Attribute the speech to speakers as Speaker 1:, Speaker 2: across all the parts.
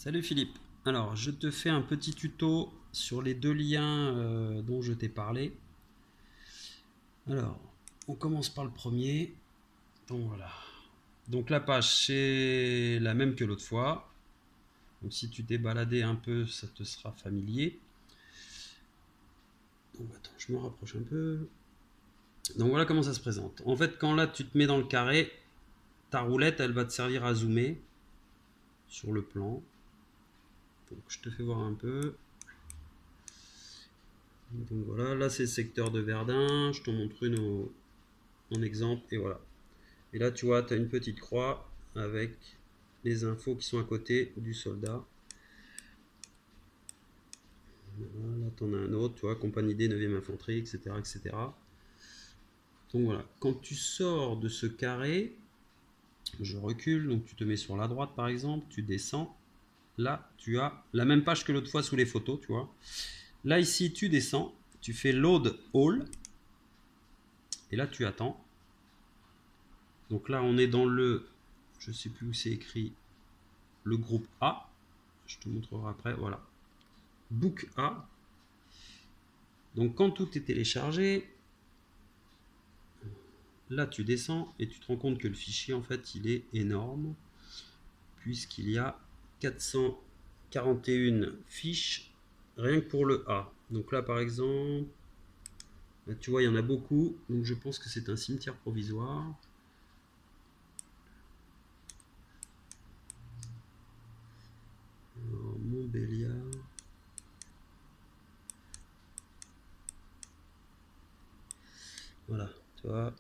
Speaker 1: Salut Philippe. Alors, je te fais un petit tuto sur les deux liens dont je t'ai parlé. Alors, on commence par le premier. Donc voilà. Donc la page, c'est la même que l'autre fois. Donc si tu t'es baladé un peu, ça te sera familier. Donc attends, je me rapproche un peu. Donc voilà comment ça se présente. En fait, quand là tu te mets dans le carré, ta roulette, elle va te servir à zoomer sur le plan. Donc je te fais voir un peu. Donc voilà, là c'est le secteur de Verdun. Je te montre en exemple et voilà. Et là, tu vois, tu as une petite croix avec les infos qui sont à côté du soldat. Voilà, là, tu en as un autre, tu vois, compagnie D, 9e infanterie, etc., etc. Donc voilà, quand tu sors de ce carré, je recule, donc tu te mets sur la droite par exemple, tu descends. Là, tu as la même page que l'autre fois sous les photos, tu vois. Là, ici, tu descends, tu fais load all, et là, tu attends. Donc là, on est dans le, je sais plus où c'est écrit, le groupe A. Je te montrerai après, voilà. Book A. Donc quand tout est téléchargé, là tu descends et tu te rends compte que le fichier en fait il est énorme puisqu'il y a 441 fiches rien que pour le A. Donc là par exemple, là, tu vois il y en a beaucoup, donc je pense que c'est un cimetière provisoire. Alors, Montbéliard. Voilà, tu vois.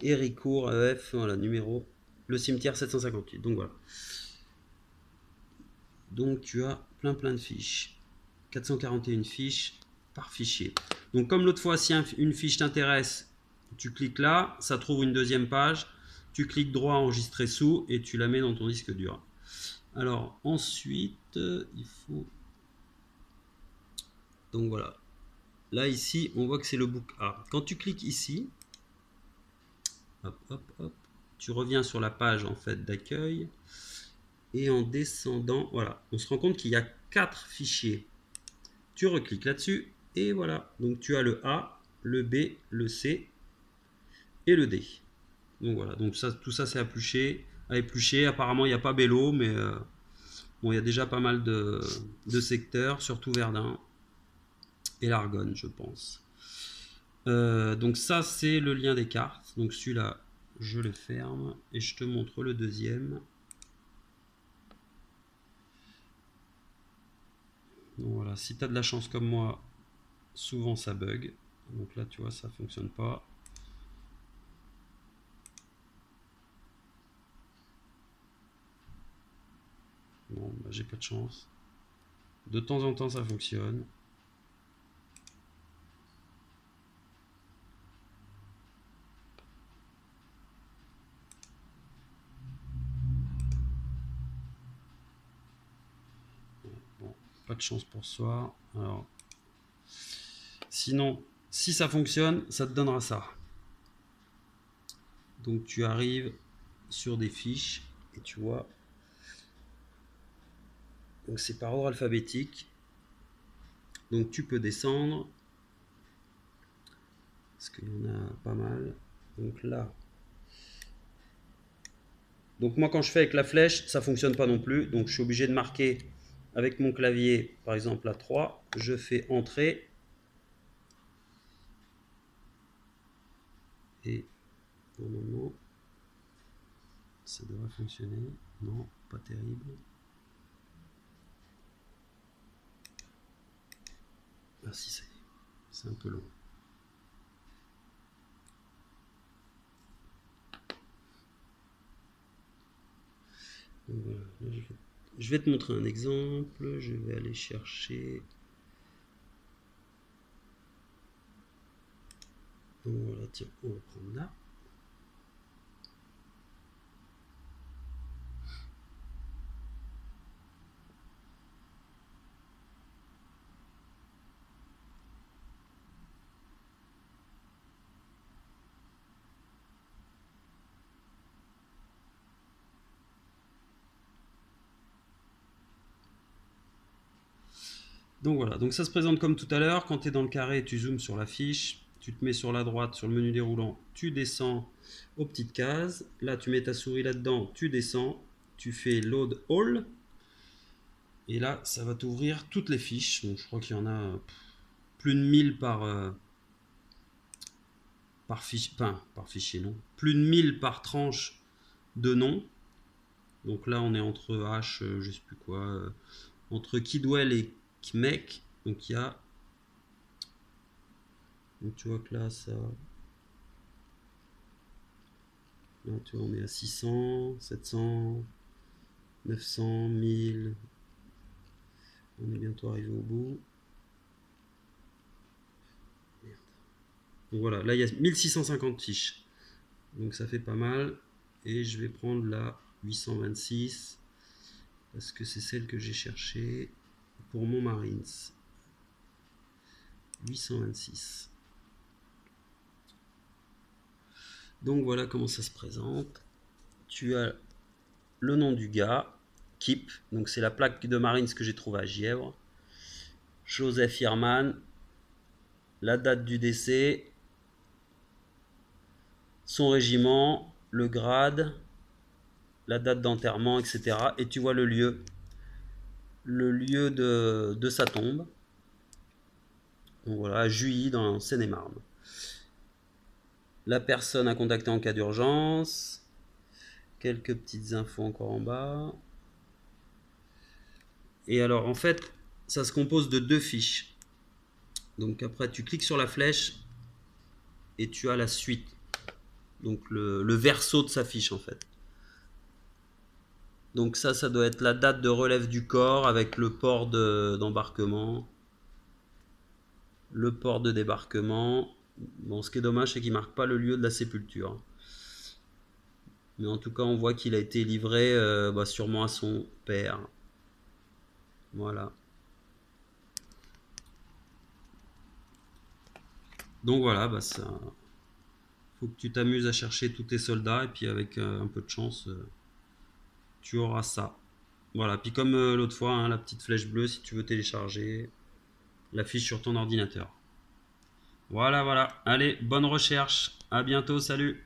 Speaker 1: Héricourt, EF, voilà, numéro. Le cimetière 758. Donc voilà. Donc tu as plein de fiches. 441 fiches par fichier. Donc comme l'autre fois, si une fiche t'intéresse, tu cliques là, ça trouve une deuxième page, tu cliques droit enregistrer sous et tu la mets dans ton disque dur. Alors ensuite, il faut... Donc voilà. Là ici, on voit que c'est le book A. Quand tu cliques ici, hop, hop, hop, tu reviens sur la page en fait d'accueil et en descendant, voilà, on se rend compte qu'il y a 4 fichiers. Tu recliques là-dessus et voilà. Donc tu as le A, le B, le C et le D. Donc voilà. Donc ça, tout ça c'est à éplucher. Apparemment il n'y a pas Bello, mais bon, il y a déjà pas mal de secteurs, surtout Verdun et l'Argonne, je pense. Donc ça c'est le lien des cartes. Donc celui-là, je le ferme et je te montre le deuxième. Donc voilà, si tu as de la chance comme moi, souvent ça bug. Donc là tu vois ça fonctionne pas. Bon, bah, j'ai pas de chance. De temps en temps ça fonctionne. Bon, pas de chance pour soi. Alors, sinon, si ça fonctionne, ça te donnera ça. Donc tu arrives sur des fiches et tu vois. Donc c'est par ordre alphabétique. Donc tu peux descendre. Parce qu'il y en a pas mal. Donc là. Donc moi quand je fais avec la flèche, ça fonctionne pas non plus. Donc je suis obligé de marquer avec mon clavier, par exemple la 3. Je fais entrée. Et normalement, ça devrait fonctionner. Non, pas terrible. Ah si, ça y est. C'est un peu long. Donc voilà, là, je vais te montrer un exemple. Je vais aller chercher. Donc voilà, tiens, on va prendre là. Donc voilà, donc ça se présente comme tout à l'heure. Quand tu es dans le carré, tu zoomes sur la fiche, tu te mets sur la droite, sur le menu déroulant, tu descends aux petites cases. Là, tu mets ta souris là-dedans, tu descends, tu fais Load All. Et là, ça va t'ouvrir toutes les fiches. Donc, je crois qu'il y en a plus de 1000 par fichier, enfin, par fichier, non. Plus de 1000 par tranche de nom. Donc là, on est entre H, je sais plus quoi, entre Kidwell et Kmek. Donc il y a, donc tu vois que là, ça, là, tu vois, on est à 600, 700, 900, 1000. On est bientôt arrivé au bout. Merde. Donc voilà, là il y a 1650 fiches. Donc ça fait pas mal. Et je vais prendre la 826 parce que c'est celle que j'ai cherchée pour mon Marines. 826. Donc voilà comment ça se présente. Tu as le nom du gars, Kip, donc c'est la plaque de Marines que j'ai trouvée à Gièvre. Joseph Hirman, la date du décès, son régiment, le grade, la date d'enterrement, etc. Et tu vois le lieu de sa tombe. Donc voilà, à Juilly, dans Seine-et-Marne. La personne à contacter en cas d'urgence. Quelques petites infos encore en bas. Et alors, en fait, ça se compose de 2 fiches. Donc après, tu cliques sur la flèche et tu as la suite. Donc le verso de sa fiche, en fait. Donc ça doit être la date de relève du corps avec le port d'embarquement, le port de débarquement. Bon, ce qui est dommage, c'est qu'il ne marque pas le lieu de la sépulture. Mais en tout cas, on voit qu'il a été livré sûrement à son père. Voilà. Donc voilà, ça, faut que tu t'amuses à chercher tous tes soldats et puis avec un peu de chance, tu auras ça. Voilà, puis comme l'autre fois, hein, la petite flèche bleue si tu veux télécharger la fiche sur ton ordinateur. Voilà, voilà. Allez, bonne recherche. À bientôt, salut.